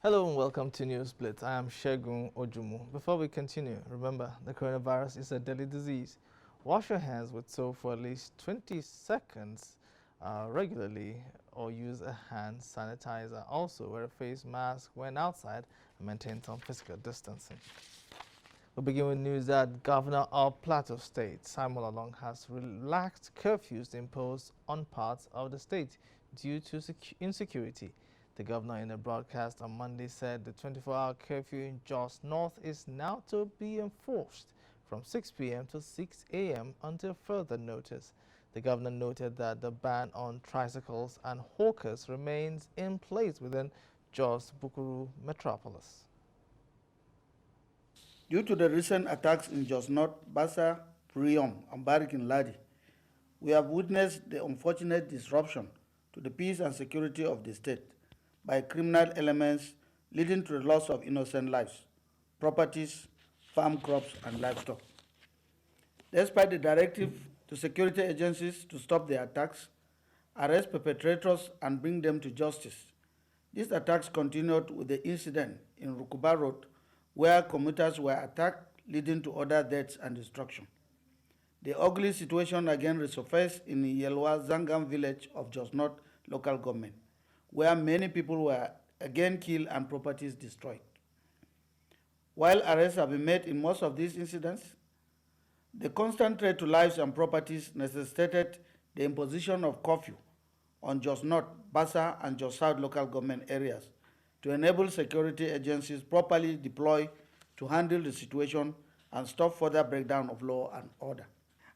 Hello and welcome to Newsblitz. I am Shegun Ojumu. Before we continue, remember the coronavirus is a deadly disease. Wash your hands with soap for at least 20 seconds regularly or use a hand sanitizer. Also, wear a face mask when outside and maintain some physical distancing. We'll begin with news that Governor of Plateau State, Simon Lalong, has relaxed curfews imposed on parts of the state due to insecurity. The governor, in a broadcast on Monday, said the 24-hour curfew in Jos North is now to be enforced from 6 p.m. to 6 a.m. until further notice. The governor noted that the ban on tricycles and hawkers remains in place within Jos Bukuru metropolis. Due to the recent attacks in Jos North, Bassa, Priom, and Barikin Ladi, we have witnessed the unfortunate disruption to the peace and security of the state by criminal elements, leading to the loss of innocent lives, properties, farm crops, and livestock. Despite the directive to security agencies to stop the attacks, arrest perpetrators, and bring them to justice, these attacks continued with the incident in Rukuba Road, where commuters were attacked, leading to other deaths and destruction. The ugly situation again resurfaced in the Yelwa Zangam village of Jos North local government, where many people were again killed and properties destroyed. While arrests have been made in most of these incidents, the constant threat to lives and properties necessitated the imposition of curfew on Jos North, Bassa, and Jos South local government areas to enable security agencies properly deploy to handle the situation and stop further breakdown of law and order.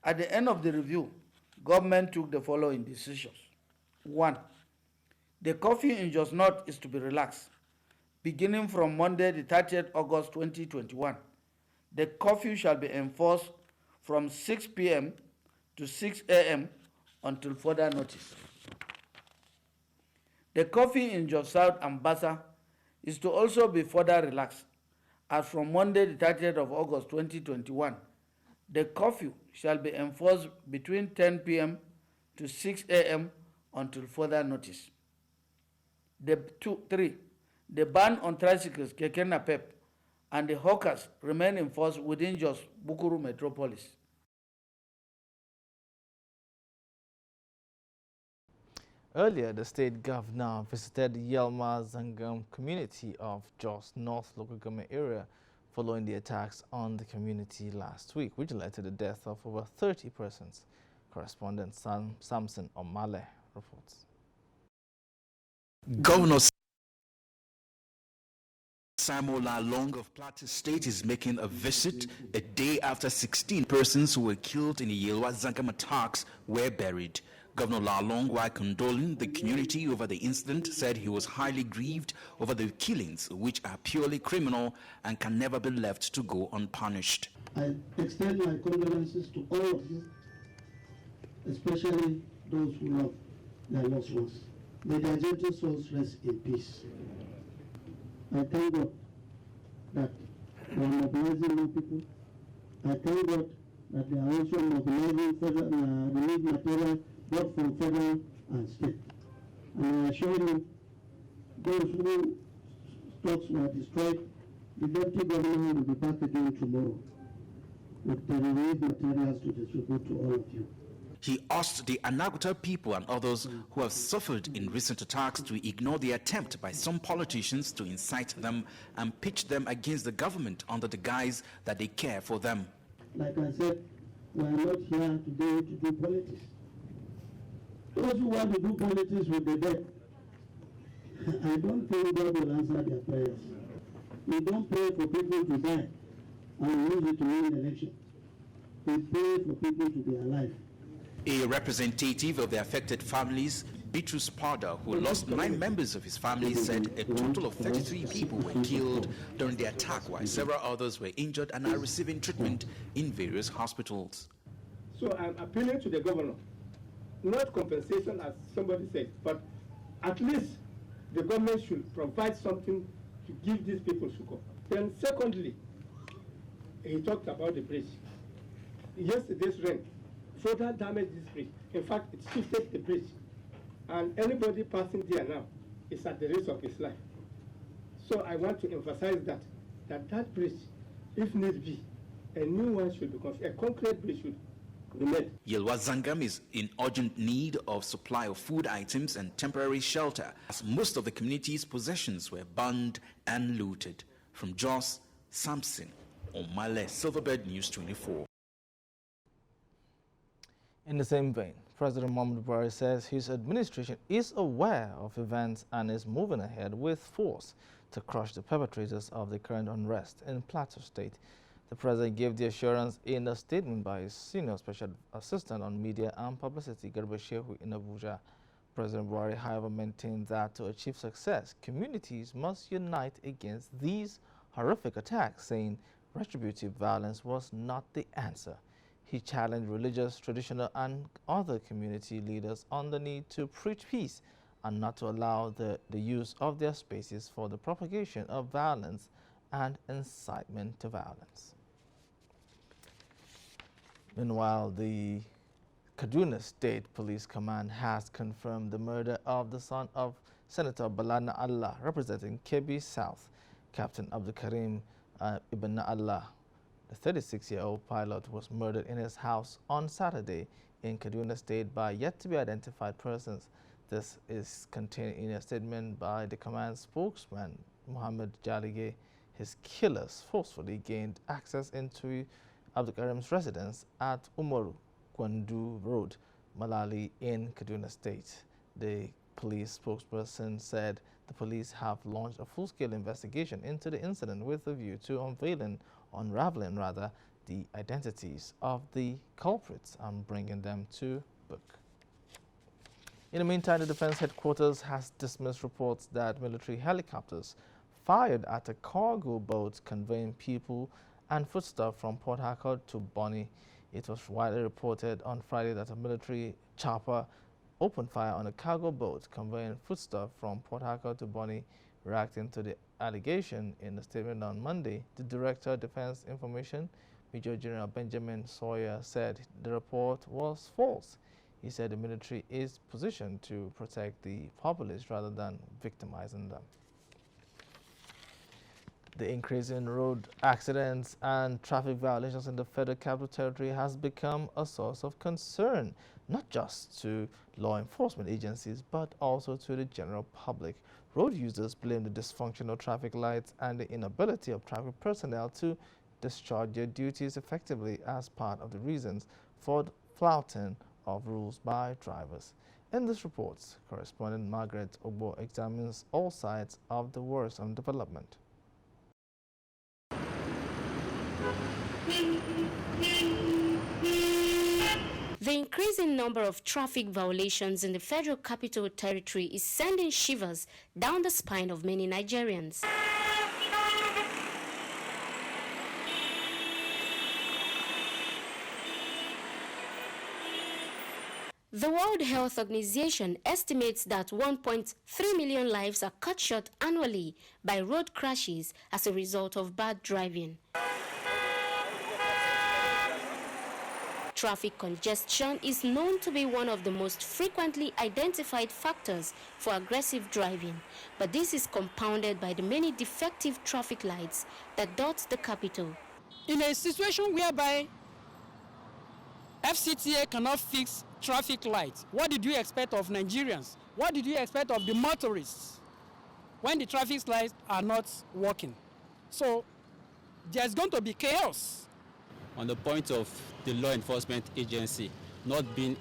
At the end of the review, government took the following decisions. 1. The curfew in Jos North is to be relaxed. Beginning from Monday, the 30th August 2021, the curfew shall be enforced from 6 p.m. to 6 a.m. until further notice. The curfew in Jos South and Bassa is to also be further relaxed, as from Monday, the 30th of August 2021, the curfew shall be enforced between 10 p.m. to 6 a.m. until further notice. 3. The ban on tricycles, keke napep, and the hawkers remain in force within Jos Bukuru metropolis. Earlier, the state governor visited the Yelma Zangam community of Jos North local government area following the attacks on the community last week, which led to the death of over 30 persons. Correspondent Samson Omale reports. Governor Simon Lalong of Plateau State is making a visit a day after 16 persons who were killed in the Yelwa Zangam attacks were buried. Governor Lalong, while condoling the community over the incident, said he was highly grieved over the killings, which are purely criminal and can never be left to go unpunished. I extend my condolences to all of you, especially those who love their loved ones. May their gentle souls rest in peace. I thank God that they are mobilizing more people. I thank God that they are also mobilizing relief material both from federal and state. And I assure you, those whose stocks were destroyed, the deputy governor will be back again tomorrow with the relief materials to distribute to all of you. He asked the Anaguta people and others who have suffered in recent attacks to ignore the attempt by some politicians to incite them and pitch them against the government under the guise that they care for them. Like I said, we are not here today to do politics. Those who want to do politics with the dead, I don't think God will answer their prayers. We don't pray for people to die and we use it to win the election. We pray for people to be alive. A representative of the affected families, Bitrus Pada, who lost 9 members of his family, said a total of 33 people were killed during the attack, while several others were injured and are receiving treatment in various hospitals. So I'm appealing to the governor, not compensation as somebody said, but at least the government should provide something to give these people succor. Then secondly, he talked about the bridge. Yesterday's rain further damaged this bridge. In fact, it shifted the bridge. And anybody passing there now is at the risk of his life. So I want to emphasize that bridge, if need be, a new one should be constructed, a concrete bridge should be made. Yelwa Zangam is in urgent need of supply of food items and temporary shelter, as most of the community's possessions were burned and looted. From Jos, Samson Omale, Silverbird News 24. In the same vein, President Muhammadu Buhari says his administration is aware of events and is moving ahead with force to crush the perpetrators of the current unrest in Plateau State. The president gave the assurance in a statement by his senior special assistant on media and publicity, Garba Shehu, in Abuja. President Buhari, however, maintained that to achieve success, communities must unite against these horrific attacks, saying retributive violence was not the answer. He challenged religious, traditional, and other community leaders on the need to preach peace and not to allow the use of their spaces for the propagation of violence and incitement to violence. Meanwhile, the Kaduna State Police Command has confirmed the murder of the son of Senator Balana Allah, representing Kebbi South. Captain Abdul Karim Ibn Allah, the 36-year-old pilot, was murdered in his house on Saturday in Kaduna State by yet-to-be-identified persons. This is contained in a statement by the command spokesman, Muhammad Jalige. His killers forcefully gained access into Abdul Karim's residence at Umaru Gwandu Road, Malali in Kaduna State. The police spokesperson said the police have launched a full-scale investigation into the incident with a view to unraveling the identities of the culprits and bringing them to book. In the meantime, the Defense Headquarters has dismissed reports that military helicopters fired at a cargo boat conveying people and foodstuff from Port Harcourt to Bonny. It was widely reported on Friday that a military chopper opened fire on a cargo boat conveying foodstuff from Port Harcourt to Bonny. Reacting to the allegation in a statement on Monday, the Director of Defense Information, Major General Benjamin Sawyer, said the report was false. He said the military is positioned to protect the populace rather than victimizing them. The increase in road accidents and traffic violations in the Federal Capital Territory has become a source of concern, not just to law enforcement agencies, but also to the general public. Road users blame the dysfunction of traffic lights and the inability of traffic personnel to discharge their duties effectively as part of the reasons for the flouting of rules by drivers. In this report, correspondent Margaret Ogbo examines all sides of the worrisome development. The increasing number of traffic violations in the Federal Capital Territory is sending shivers down the spine of many Nigerians. The World Health Organization estimates that 1.3 million lives are cut short annually by road crashes as a result of bad driving. Traffic congestion is known to be one of the most frequently identified factors for aggressive driving, but this is compounded by the many defective traffic lights that dot the capital. In a situation whereby FCTA cannot fix traffic lights, what did you expect of Nigerians? What did you expect of the motorists when the traffic lights are not working? So there's going to be chaos. On the point of the law enforcement agency not being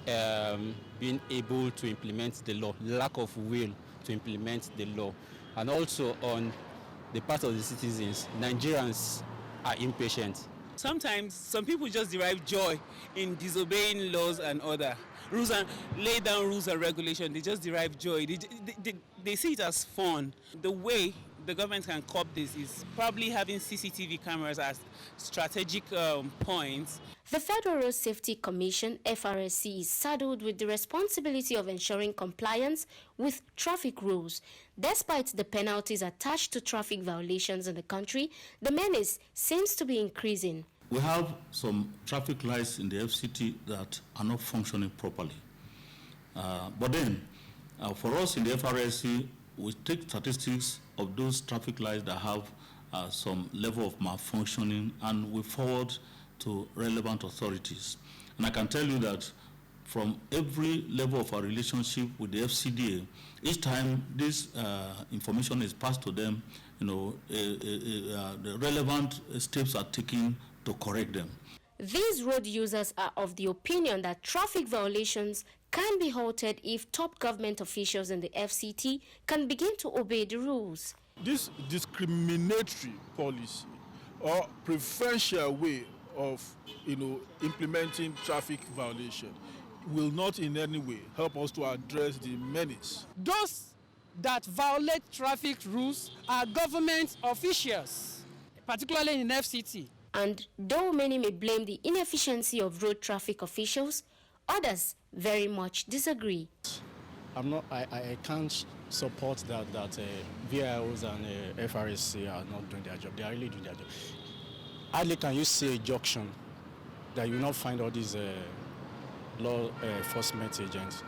able to implement the law, lack of will to implement the law, and also on the part of the citizens, Nigerians are impatient. Sometimes some people just derive joy in disobeying laws and other rules and lay down rules and regulations. They just derive joy. They see it as fun. The way the government can curb this is probably having CCTV cameras as strategic points. The Federal Road Safety Commission, FRSC, is saddled with the responsibility of ensuring compliance with traffic rules. Despite the penalties attached to traffic violations in the country, the menace seems to be increasing. We have some traffic lights in the FCT that are not functioning properly. But then, for us in the FRSC, we take statistics of those traffic lights that have some level of malfunctioning, and we forward to relevant authorities. And I can tell you that from every level of our relationship with the FCDA, each time this information is passed to them, the relevant steps are taken to correct them. These road users are of the opinion that traffic violations can be halted if top government officials in the FCT can begin to obey the rules. This discriminatory policy or preferential way of implementing traffic violation will not in any way help us to address the menace. Those that violate traffic rules are government officials, particularly in FCT. And though many may blame the inefficiency of road traffic officials, others very much disagree. I can't support that VIOs and FRSC are not doing their job. They are really doing their job. Hardly can you see a junction that you will not find all these law enforcement agents.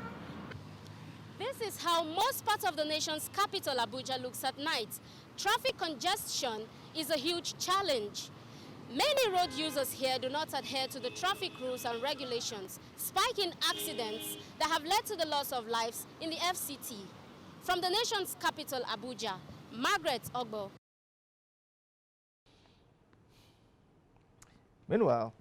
This is how most parts of the nation's capital, Abuja, looks at night. Traffic congestion is a huge challenge. Many road users here do not adhere to the traffic rules and regulations, spiking accidents that have led to the loss of lives in the FCT. From the nation's capital, Abuja, Margaret Ogbo. Meanwhile,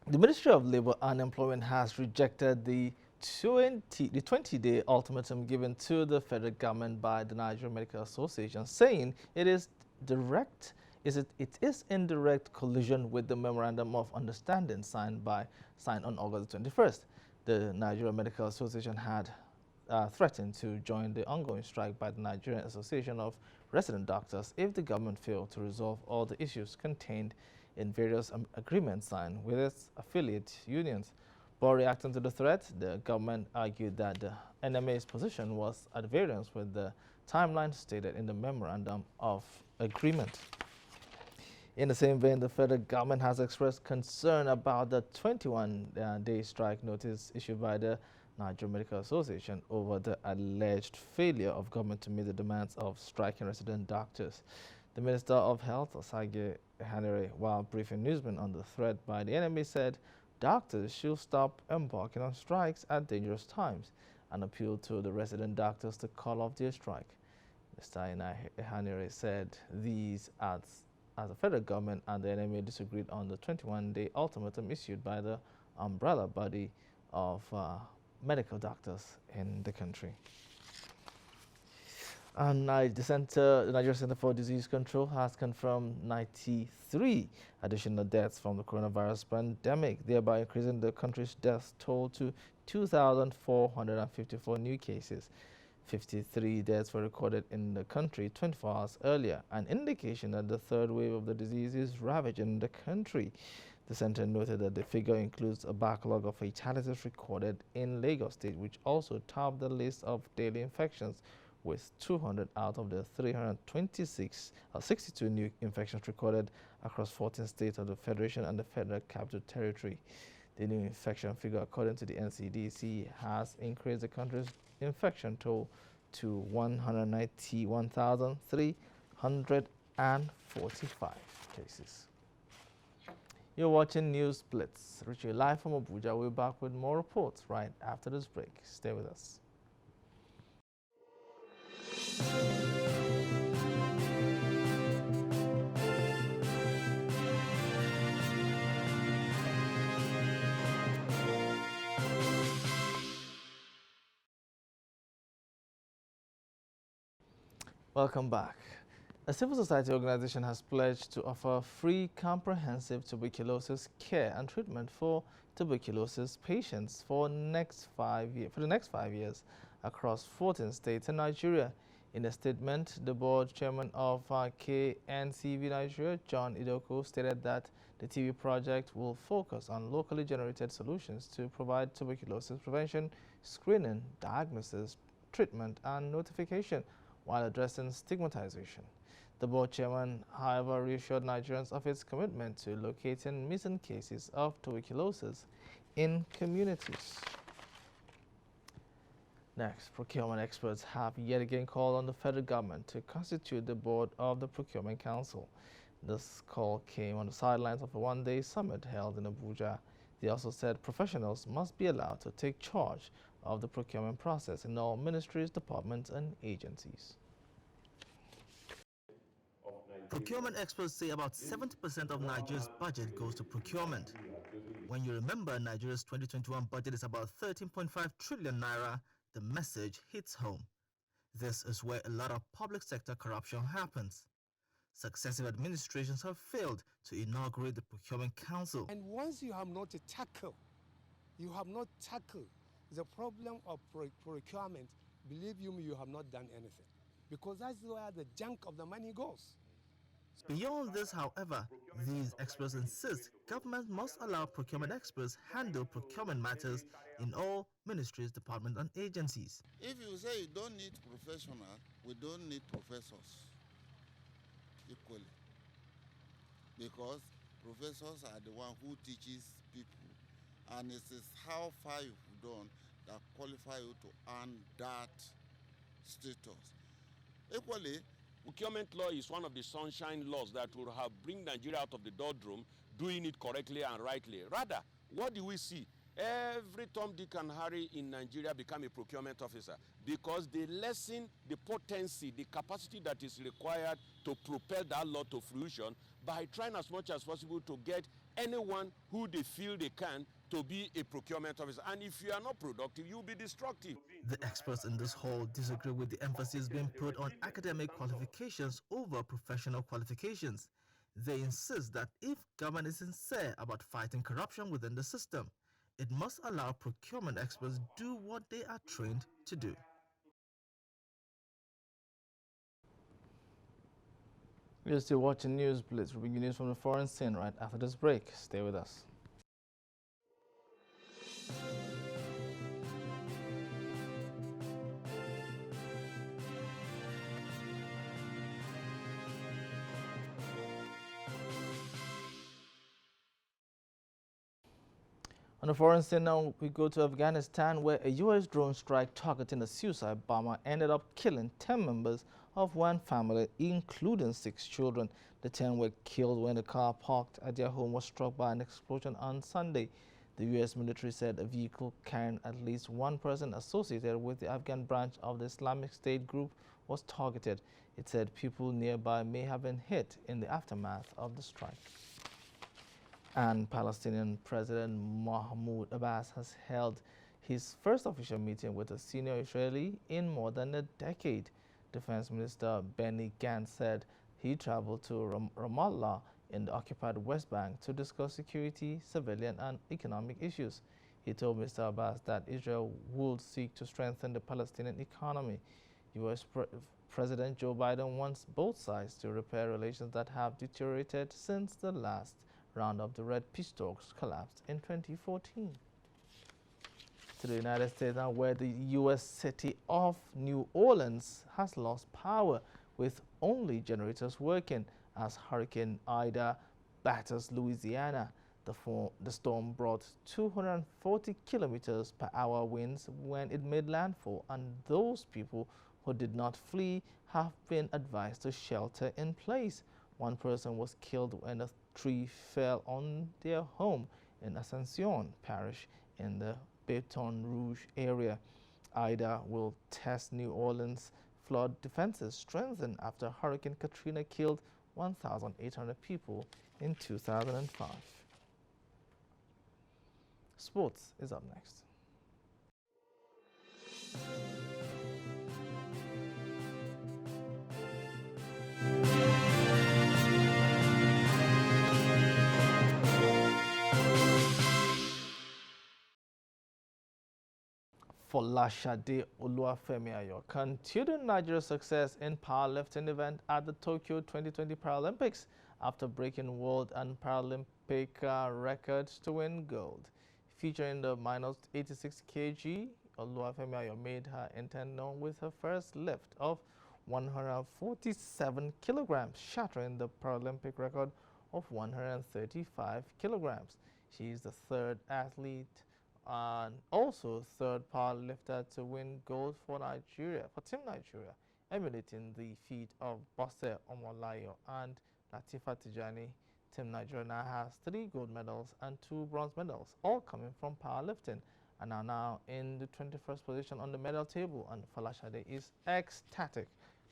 the Ministry of Labour and Employment has rejected the 20-day ultimatum given to the federal government by the Nigerian Medical Association, saying it is in direct collision with the Memorandum of Understanding signed on August 21st. The Nigerian Medical Association had threatened to join the ongoing strike by the Nigerian Association of Resident Doctors if the government failed to resolve all the issues contained in various agreements signed with its affiliate unions. But reacting to the threat, the government argued that the NMA's position was at variance with the timeline stated in the Memorandum of Agreement. In the same vein, the federal government has expressed concern about the 21-day strike notice issued by the Nigerian Medical Association over the alleged failure of government to meet the demands of striking resident doctors. The Minister of Health, Osage Hanere, while briefing newsmen on the threat by the NMA, said doctors should stop embarking on strikes at dangerous times and appealed to the resident doctors to call off their strike. Mr. Hanere said these as the federal government and the NMA disagreed on the 21-day ultimatum issued by the umbrella body of medical doctors in the country. And the Nigeria Center for Disease Control has confirmed 93 additional deaths from the coronavirus pandemic, thereby increasing the country's death toll to 2,454 new cases. 53 deaths were recorded in the country 24 hours earlier, an indication that the third wave of the disease is ravaging the country. The center noted that the figure includes a backlog of fatalities recorded in Lagos State, which also topped the list of daily infections, with 200 out of the 62 new infections recorded across 14 states of the Federation and the Federal Capital Territory. The new infection figure, according to the NCDC, has increased the country's infection toll to 191,345 cases. You're watching Newsblitz, reaching you live from Abuja. We're back with more reports right after this break. Stay with us. Welcome back. A civil society organization has pledged to offer free comprehensive tuberculosis care and treatment for tuberculosis patients for the next 5 years across 14 states in Nigeria. In a statement, the board chairman of KNCV Nigeria, John Idoko, stated that the TB project will focus on locally generated solutions to provide tuberculosis prevention, screening, diagnosis, treatment, and notification while addressing stigmatization. The board chairman, however, reassured Nigerians of its commitment to locating missing cases of tuberculosis in communities. Next, procurement experts have yet again called on the federal government to constitute the board of the Procurement Council. This call came on the sidelines of a one-day summit held in Abuja. They also said professionals must be allowed to take charge of the procurement process in all ministries, departments, and agencies. Procurement experts say about 70% of Nigeria's budget goes to procurement. When you remember Nigeria's 2021 budget is about 13.5 trillion naira, the message hits home. This is where a lot of public sector corruption happens. Successive administrations have failed to inaugurate the Procurement Council. And once you have not tackled the problem of procurement, believe you me, you have not done anything. Because that's where the junk of the money goes. Beyond this, however, these experts insist government must allow procurement experts handle procurement matters in all ministries, departments, and agencies. If you say you don't need professionals, we don't need professors equally. Because professors are the one who teaches people, and it is how far you've done that qualify you to earn that status. Equally, procurement law is one of the sunshine laws that will have bring Nigeria out of the doldrum, doing it correctly and rightly. Rather, what do we see? Every Tom, Dick, and Harry in Nigeria become a procurement officer because they lessen the potency, the capacity that is required to propel that law to fruition by trying as much as possible to get anyone who they feel they can to be a procurement officer. And if you are not productive, you'll be destructive. The experts in this hall disagree with the emphasis being put on academic qualifications over professional qualifications. They insist that if government is sincere about fighting corruption within the system, it must allow procurement experts do what they are trained to do. You're still watching Newsblitz. We'll bring you news from the foreign scene right after this break. Stay with us. On the foreign scene now, we go to Afghanistan, where a U.S. drone strike targeting a suicide bomber ended up killing 10 members of one family, including 6 children. The 10 were killed when the car parked at their home was struck by an explosion on Sunday. The U.S. military said a vehicle carrying at least one person associated with the Afghan branch of the Islamic State group was targeted. It said people nearby may have been hit in the aftermath of the strike. And Palestinian President Mahmoud Abbas has held his first official meeting with a senior Israeli in more than a decade. Defense Minister Benny Gantz said he traveled to Ramallah in the occupied West Bank to discuss security, civilian, and economic issues. He told Mr. Abbas that Israel would seek to strengthen the Palestinian economy. U.S. President Joe Biden wants both sides to repair relations that have deteriorated since the last round of the Red Peace talks collapsed in 2014. To the United States now, where the U.S. city of New Orleans has lost power with only generators working as Hurricane Ida batters Louisiana. The storm brought 240 kilometers per hour winds when it made landfall, and those people who did not flee have been advised to shelter in place. One person was killed when a tree fell on their home in Ascension Parish in the Baton Rouge area. Ida will test New Orleans flood defenses strengthened after Hurricane Katrina killed 1,800 people in 2005. Sports is up next. Folashade Oluwafemi continued Nigeria's success in powerlifting event at the Tokyo 2020 Paralympics after breaking world and Paralympic records to win gold. Featuring the minus 86 kg, Oluwafemi made her intent known with her first lift of 147 kilograms, shattering the Paralympic record of 135 kilograms. She is the third athlete and also third power lifter to win gold for Nigeria, for Team Nigeria, emulating the feat of Bose Omolayo and Latifa Tijani. Team Nigeria now has 3 gold medals and 2 bronze medals, all coming from powerlifting, and are now in the 21st position on the medal table, and Falashade is ecstatic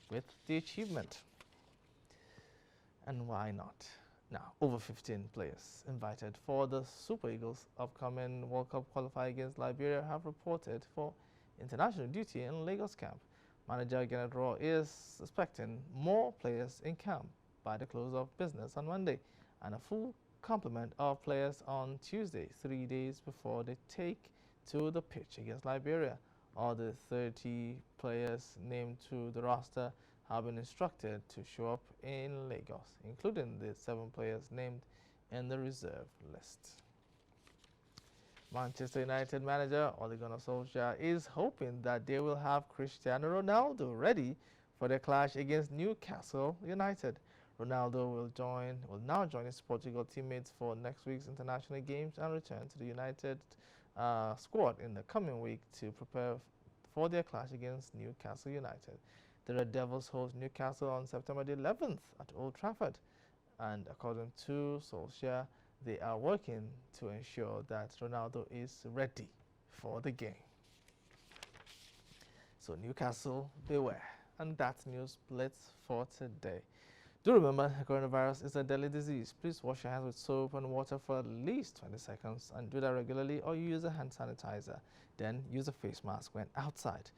with the achievement. And why not? Now, over 15 players invited for the Super Eagles' upcoming World Cup qualifier against Liberia have reported for international duty in Lagos camp. Manager Kenneth Raw is expecting more players in camp by the close of business on Monday, and a full complement of players on Tuesday, 3 days before they take to the pitch against Liberia. All the 30 players named to the roster have been instructed to show up in Lagos, including the 7 players named in the reserve list. Manchester United manager Ole Gunnar Solskjaer is hoping that they will have Cristiano Ronaldo ready for their clash against Newcastle United. Ronaldo will now join his Portugal teammates for next week's international games and return to the United squad in the coming week to prepare for their clash against Newcastle United. The Red Devils host Newcastle on September the 11th at Old Trafford, and according to Solskjaer, they are working to ensure that Ronaldo is ready for the game. So Newcastle, beware. And that's Newsblitz for today. Do remember, coronavirus is a deadly disease. Please wash your hands with soap and water for at least 20 seconds, and do that regularly, or use a hand sanitizer. Then use a face mask when outside,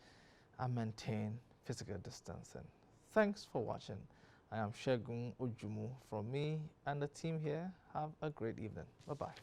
and maintain physical distancing. Thanks for watching. I am Segun Ojumu. From me and the team here, have a great evening. Bye-bye.